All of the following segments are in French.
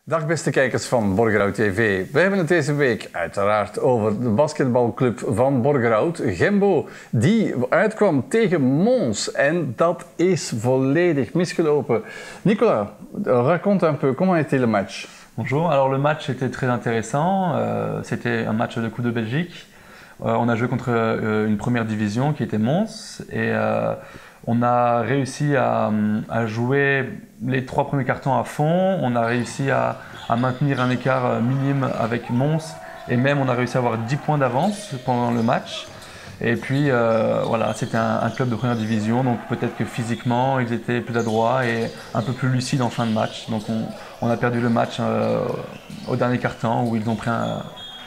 Dag beste kijkers van Borgerhout TV. We hebben het deze week uiteraard over de basketbalclub van Borgerhout, Gembo, die uitkwam tegen Mons en dat is volledig misgelopen. Nicolas, raconte un peu, comment était le match? Bonjour, alors le match était très intéressant, c'était un match de Coupe de Belgique. On a joué contre une première division qui était Mons et on a réussi à jouer les 3 premiers cartons à fond, on a réussi à maintenir un écart minime avec Mons et même on a réussi à avoir 10 points d'avance pendant le match. Et puis voilà, c'était un club de première division, donc peut-être que physiquement ils étaient plus adroits et un peu plus lucides en fin de match. Donc on a perdu le match au dernier quart-temps où ils ont pris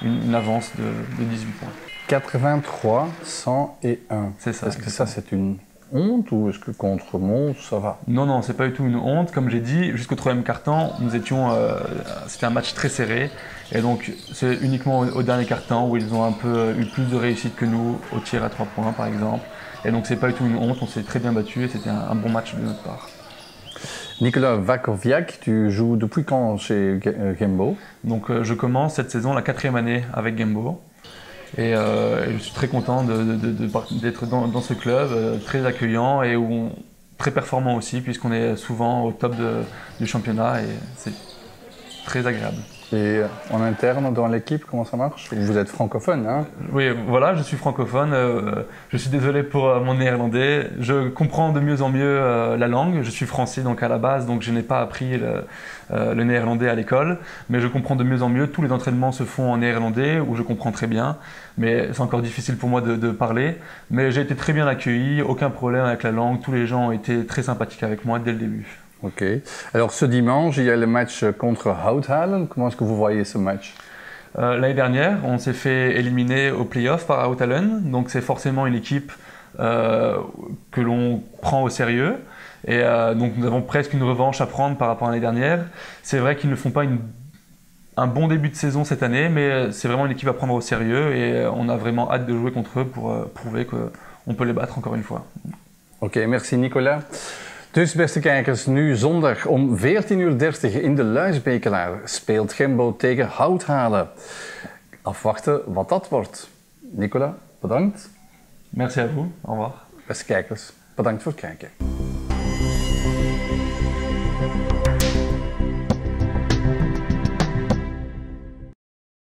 une avance de 18 points. 83, 101. C'est ça. Est-ce que ça c'est une honte ou est-ce que contre Mons ça va? Non, non, c'est pas du tout une honte. Comme j'ai dit, jusqu'au 3e quart-temps, c'était un match très serré. Et donc c'est uniquement au dernier quart-temps où ils ont un peu eu plus de réussite que nous au tir à 3 points par exemple. Et donc c'est pas du tout une honte, on s'est très bien battu et c'était un bon match de notre part. Nicolas Wakowiak, tu joues depuis quand chez Gembo? Donc je commence cette saison la 4e année avec Gembo. Et je suis très content d'être dans ce club, très accueillant et très performant aussi, puisqu'on est souvent au top du championnat et c'est très agréable. Et en interne dans l'équipe, comment ça marche? Vous êtes francophone, hein? Oui, voilà, je suis francophone. Je suis désolé pour mon néerlandais. Je comprends de mieux en mieux la langue. Je suis français donc à la base, donc je n'ai pas appris le néerlandais à l'école. Mais je comprends de mieux en mieux. Tous les entraînements se font en néerlandais, où je comprends très bien. Mais c'est encore difficile pour moi de parler. Mais j'ai été très bien accueilli, aucun problème avec la langue. Tous les gens ont été très sympathiques avec moi dès le début. Ok. Alors ce dimanche, il y a le match contre Houthalen. Comment est-ce que vous voyez ce match? L'année dernière, on s'est fait éliminer au play-off par Houthalen. Donc c'est forcément une équipe que l'on prend au sérieux. Et donc nous avons presque une revanche à prendre par rapport à l'année dernière. C'est vrai qu'ils ne font pas un bon début de saison cette année, mais c'est vraiment une équipe à prendre au sérieux. Et on a vraiment hâte de jouer contre eux pour prouver qu'on peut les battre encore une fois. Ok, merci Nicolas. Dus beste kijkers, nu zondag om 14:30 in de Luisbekelaar speelt Gembo tegen Houthalen. Afwachten wat dat wordt. Nicolas, bedankt. Merci à vous, au revoir. Beste kijkers, bedankt voor het kijken.